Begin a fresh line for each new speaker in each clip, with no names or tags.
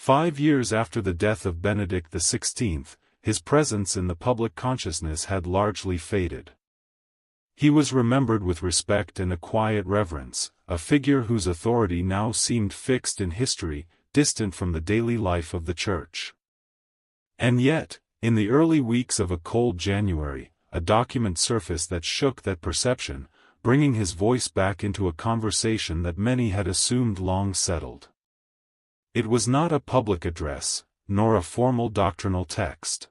5 years after the death of Benedict XVI, his presence in the public consciousness had largely faded. He was remembered with respect and a quiet reverence, a figure whose authority now seemed fixed in history, distant from the daily life of the Church. And yet, in the early weeks of a cold January, a document surfaced that shook that perception, bringing his voice back into a conversation that many had assumed long settled. It was not a public address, nor a formal doctrinal text.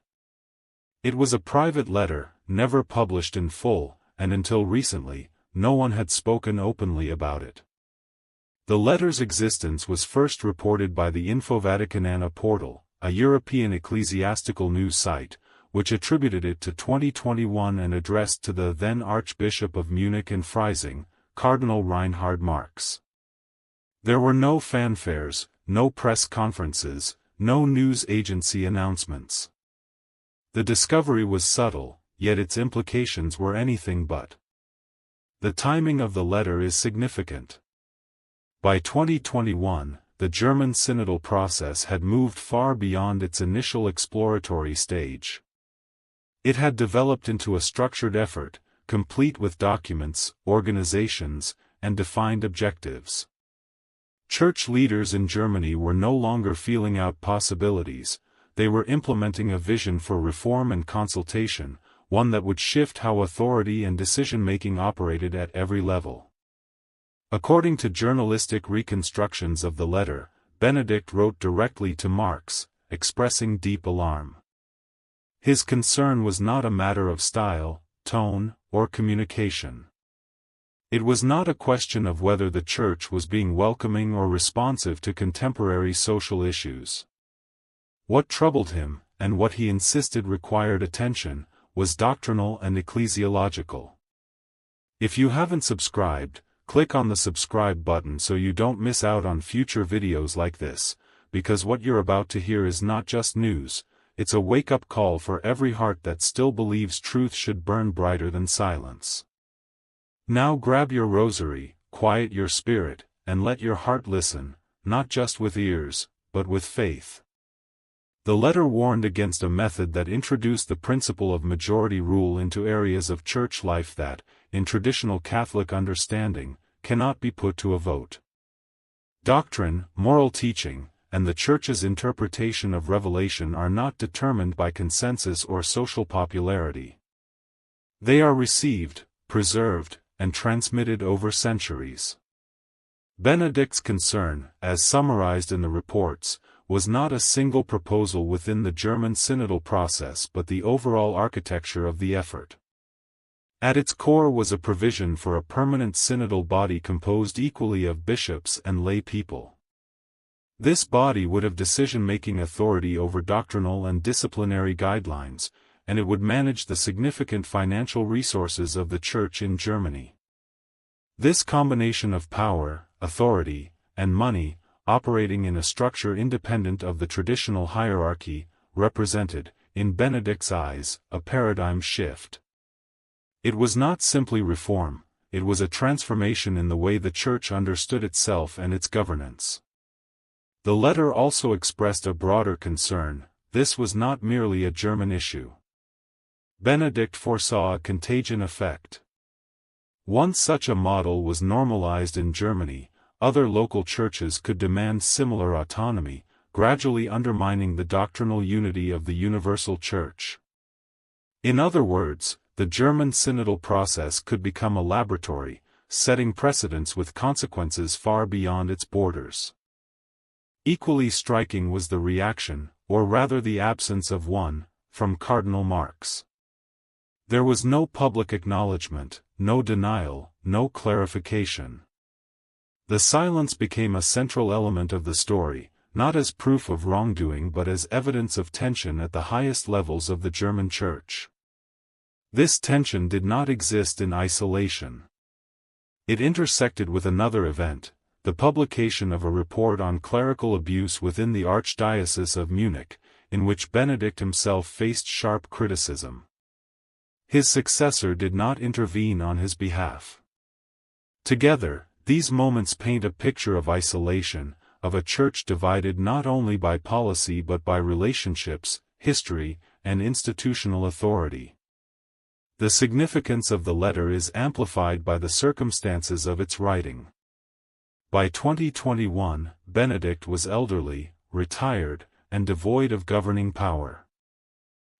It was a private letter, never published in full, and until recently, no one had spoken openly about it. The letter's existence was first reported by the Info Vaticanana portal, a European ecclesiastical news site, which attributed it to 2021 and addressed to the then Archbishop of Munich and Freising, Cardinal Reinhard Marx. There were no fanfares, no press conferences, no news agency announcements. The discovery was subtle, yet its implications were anything but. The timing of the letter is significant. By 2021, the German Synodal process had moved far beyond its initial exploratory stage. It had developed into a structured effort, complete with documents, organizations, and defined objectives. Church leaders in Germany were no longer feeling out possibilities, they were implementing a vision for reform and consultation, one that would shift how authority and decision-making operated at every level. According to journalistic reconstructions of the letter, Benedict wrote directly to Marx, expressing deep alarm. His concern was not a matter of style, tone, or communication. It was not a question of whether the Church was being welcoming or responsive to contemporary social issues. What troubled him, and what he insisted required attention, was doctrinal and ecclesiological. If you haven't subscribed, click on the subscribe button so you don't miss out on future videos like this, because what you're about to hear is not just news, it's a wake-up call for every heart that still believes truth should burn brighter than silence. Now grab your rosary, quiet your spirit, and let your heart listen, not just with ears, but with faith. The letter warned against a method that introduced the principle of majority rule into areas of church life that, in traditional Catholic understanding, cannot be put to a vote. Doctrine, moral teaching, and the Church's interpretation of revelation are not determined by consensus or social popularity. They are received, preserved, and transmitted over centuries. Benedict's concern, as summarized in the reports, was not a single proposal within the German synodal process but the overall architecture of the effort. At its core was a provision for a permanent synodal body composed equally of bishops and lay people. This body would have decision-making authority over doctrinal and disciplinary guidelines, and it would manage the significant financial resources of the Church in Germany. This combination of power, authority, and money, operating in a structure independent of the traditional hierarchy, represented, in Benedict's eyes, a paradigm shift. It was not simply reform, it was a transformation in the way the Church understood itself and its governance. The letter also expressed a broader concern: this was not merely a German issue. Benedict foresaw a contagion effect. Once such a model was normalized in Germany, other local churches could demand similar autonomy, gradually undermining the doctrinal unity of the universal Church. In other words, the German synodal process could become a laboratory, setting precedents with consequences far beyond its borders. Equally striking was the reaction, or rather the absence of one, from Cardinal Marx. There was no public acknowledgement, no denial, no clarification. The silence became a central element of the story, not as proof of wrongdoing but as evidence of tension at the highest levels of the German Church. This tension did not exist in isolation. It intersected with another event, the publication of a report on clerical abuse within the Archdiocese of Munich, in which Benedict himself faced sharp criticism. His successor did not intervene on his behalf. Together, these moments paint a picture of isolation, of a church divided not only by policy but by relationships, history, and institutional authority. The significance of the letter is amplified by the circumstances of its writing. By 2021, Benedict was elderly, retired, and devoid of governing power.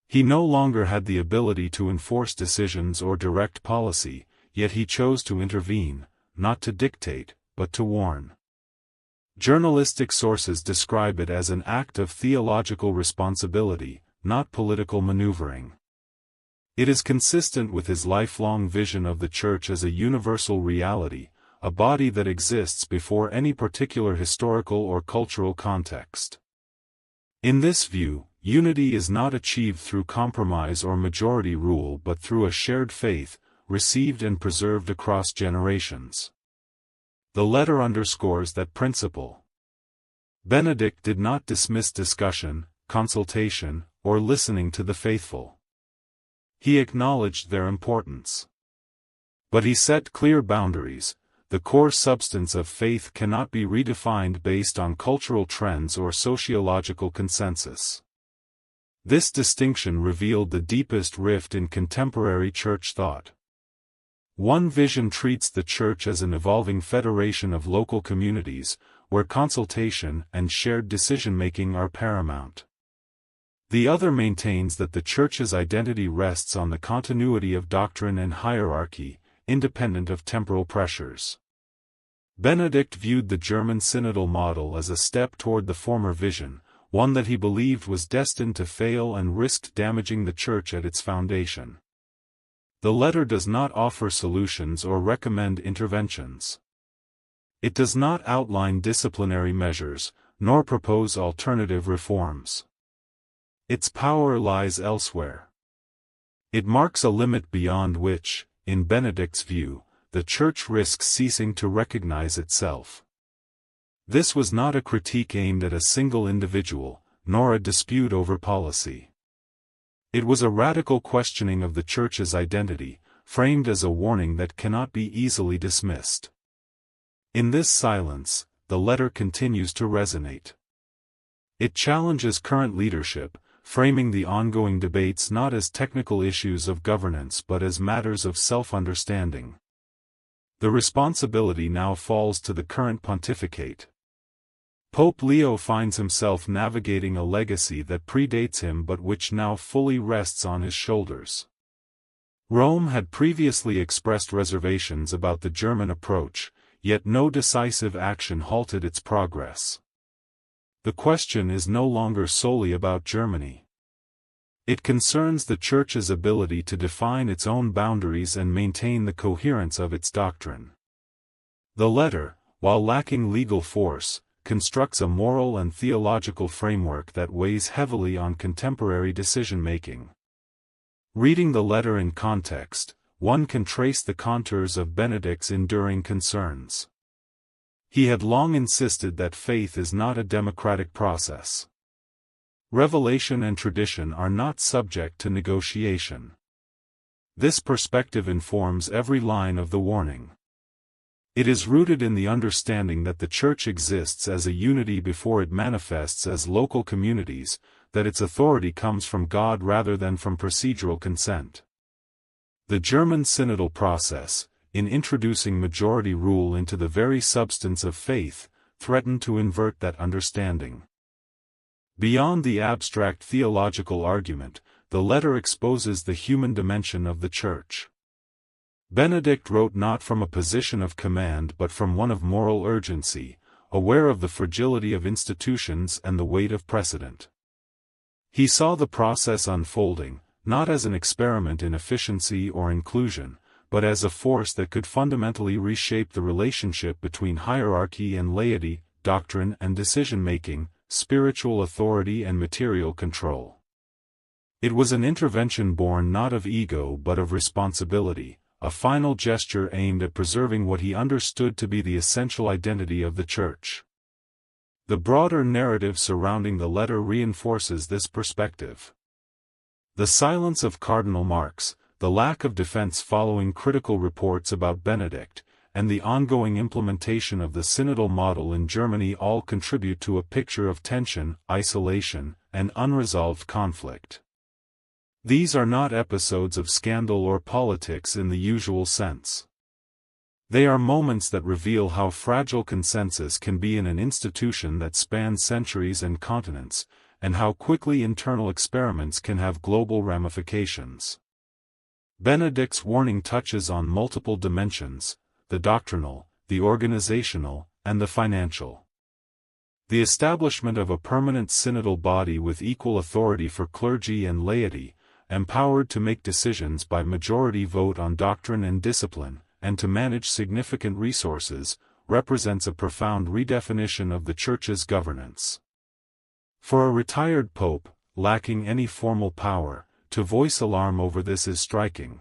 He no longer had the ability to enforce decisions or direct policy, yet he chose to intervene, not to dictate, but to warn. Journalistic sources describe it as an act of theological responsibility, not political maneuvering. It is consistent with his lifelong vision of the Church as a universal reality, a body that exists before any particular historical or cultural context. In this view, unity is not achieved through compromise or majority rule but through a shared faith, received and preserved across generations. The letter underscores that principle. Benedict did not dismiss discussion, consultation, or listening to the faithful. He acknowledged their importance. But he set clear boundaries. The core substance of faith cannot be redefined based on cultural trends or sociological consensus. This distinction revealed the deepest rift in contemporary church thought. One vision treats the Church as an evolving federation of local communities, where consultation and shared decision-making are paramount. The other maintains that the Church's identity rests on the continuity of doctrine and hierarchy, independent of temporal pressures. Benedict viewed the German Synodal model as a step toward the former vision, one that he believed was destined to fail and risked damaging the Church at its foundation. The letter does not offer solutions or recommend interventions. It does not outline disciplinary measures, nor propose alternative reforms. Its power lies elsewhere. It marks a limit beyond which, in Benedict's view, the Church risks ceasing to recognize itself. This was not a critique aimed at a single individual, nor a dispute over policy. It was a radical questioning of the Church's identity, framed as a warning that cannot be easily dismissed. In this silence, the letter continues to resonate. It challenges current leadership, framing the ongoing debates not as technical issues of governance but as matters of self-understanding. The responsibility now falls to the current pontificate. Pope Leo finds himself navigating a legacy that predates him but which now fully rests on his shoulders. Rome had previously expressed reservations about the German approach, yet no decisive action halted its progress. The question is no longer solely about Germany. It concerns the Church's ability to define its own boundaries and maintain the coherence of its doctrine. The letter, while lacking legal force, constructs a moral and theological framework that weighs heavily on contemporary decision-making. Reading the letter in context, one can trace the contours of Benedict's enduring concerns. He had long insisted that faith is not a democratic process. Revelation and tradition are not subject to negotiation. This perspective informs every line of the warning. It is rooted in the understanding that the Church exists as a unity before it manifests as local communities, that its authority comes from God rather than from procedural consent. The German synodal process, in introducing majority rule into the very substance of faith, threatened to invert that understanding. Beyond the abstract theological argument, the letter exposes the human dimension of the Church. Benedict wrote not from a position of command but from one of moral urgency, aware of the fragility of institutions and the weight of precedent. He saw the process unfolding, not as an experiment in efficiency or inclusion, but as a force that could fundamentally reshape the relationship between hierarchy and laity, doctrine and decision-making, spiritual authority and material control. It was an intervention born not of ego but of responsibility, a final gesture aimed at preserving what he understood to be the essential identity of the Church. The broader narrative surrounding the letter reinforces this perspective. The silence of Cardinal Marx, the lack of defense following critical reports about Benedict, and the ongoing implementation of the synodal model in Germany all contribute to a picture of tension, isolation, and unresolved conflict. These are not episodes of scandal or politics in the usual sense. They are moments that reveal how fragile consensus can be in an institution that spans centuries and continents, and how quickly internal experiments can have global ramifications. Benedict's warning touches on multiple dimensions: the doctrinal, the organizational, and the financial. The establishment of a permanent synodal body with equal authority for clergy and laity, empowered to make decisions by majority vote on doctrine and discipline, and to manage significant resources, represents a profound redefinition of the Church's governance. For a retired pope, lacking any formal power, to voice alarm over this is striking.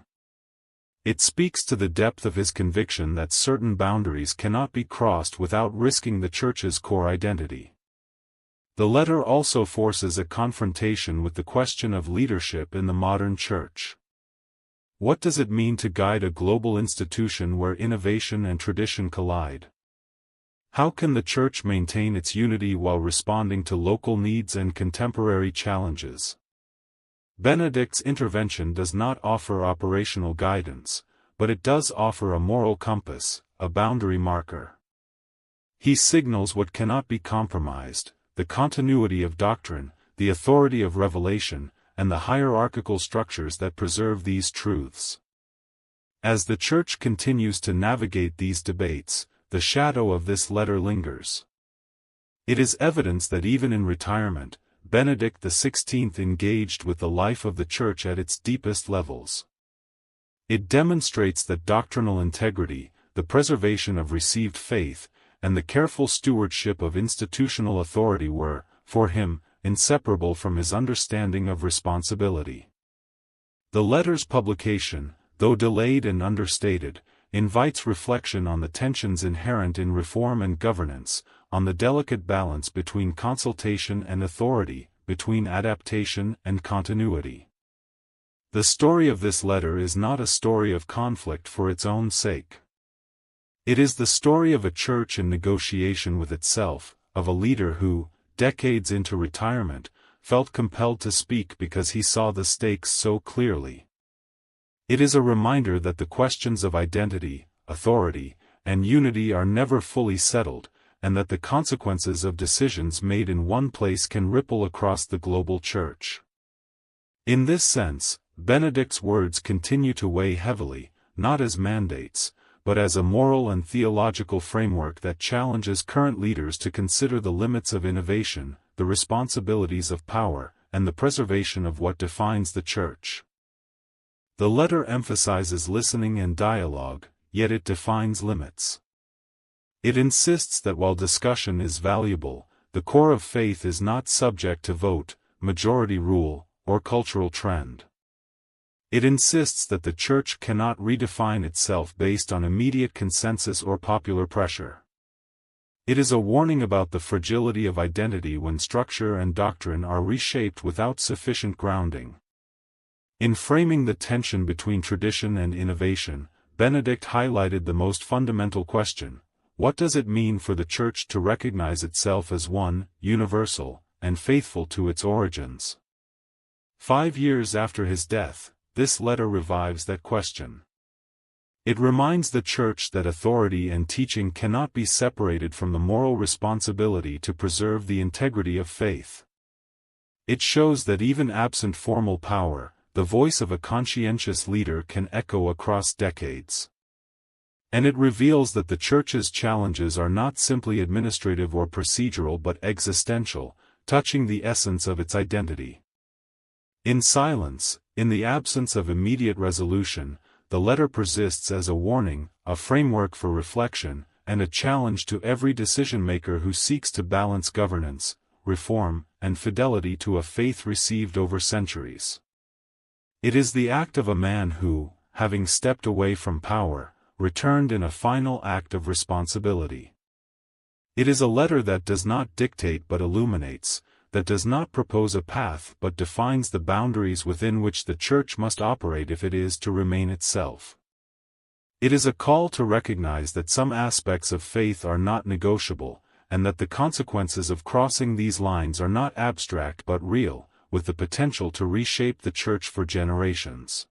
It speaks to the depth of his conviction that certain boundaries cannot be crossed without risking the Church's core identity. The letter also forces a confrontation with the question of leadership in the modern Church. What does it mean to guide a global institution where innovation and tradition collide? How can the Church maintain its unity while responding to local needs and contemporary challenges? Benedict's intervention does not offer operational guidance, but it does offer a moral compass, a boundary marker. He signals what cannot be compromised: the continuity of doctrine, the authority of revelation, and the hierarchical structures that preserve these truths. As the Church continues to navigate these debates, the shadow of this letter lingers. It is evidence that even in retirement, Benedict XVI engaged with the life of the Church at its deepest levels. It demonstrates that doctrinal integrity, the preservation of received faith, and the careful stewardship of institutional authority were, for him, inseparable from his understanding of responsibility. The letter's publication, though delayed and understated, invites reflection on the tensions inherent in reform and governance, on the delicate balance between consultation and authority, between adaptation and continuity. The story of this letter is not a story of conflict for its own sake. It is the story of a Church in negotiation with itself, of a leader who, decades into retirement, felt compelled to speak because he saw the stakes so clearly. It is a reminder that the questions of identity, authority, and unity are never fully settled, and that the consequences of decisions made in one place can ripple across the global Church. In this sense, Benedict's words continue to weigh heavily, not as mandates, but as a moral and theological framework that challenges current leaders to consider the limits of innovation, the responsibilities of power, and the preservation of what defines the Church. The letter emphasizes listening and dialogue, yet it defines limits. It insists that while discussion is valuable, the core of faith is not subject to vote, majority rule, or cultural trend. It insists that the Church cannot redefine itself based on immediate consensus or popular pressure. It is a warning about the fragility of identity when structure and doctrine are reshaped without sufficient grounding. In framing the tension between tradition and innovation, Benedict highlighted the most fundamental question: what does it mean for the Church to recognize itself as one, universal, and faithful to its origins? 5 years after his death, this letter revives that question. It reminds the Church that authority and teaching cannot be separated from the moral responsibility to preserve the integrity of faith. It shows that even absent formal power, the voice of a conscientious leader can echo across decades. And it reveals that the Church's challenges are not simply administrative or procedural but existential, touching the essence of its identity. In silence, in the absence of immediate resolution, the letter persists as a warning, a framework for reflection, and a challenge to every decision-maker who seeks to balance governance, reform, and fidelity to a faith received over centuries. It is the act of a man who, having stepped away from power, returned in a final act of responsibility. It is a letter that does not dictate but illuminates, that does not propose a path but defines the boundaries within which the Church must operate if it is to remain itself. It is a call to recognize that some aspects of faith are not negotiable, and that the consequences of crossing these lines are not abstract but real, with the potential to reshape the Church for generations.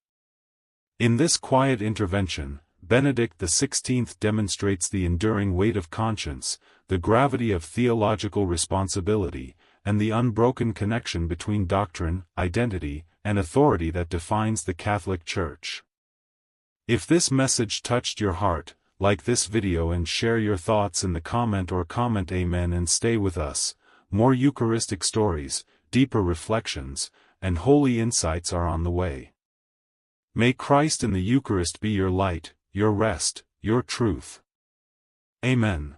In this quiet intervention, Benedict XVI demonstrates the enduring weight of conscience, the gravity of theological responsibility, and the unbroken connection between doctrine, identity, and authority that defines the Catholic Church. If this message touched your heart, like this video and share your thoughts in the comment Amen and stay with us. More Eucharistic stories, deeper reflections, and holy insights are on the way. May Christ in the Eucharist be your light, your rest, your truth. Amen.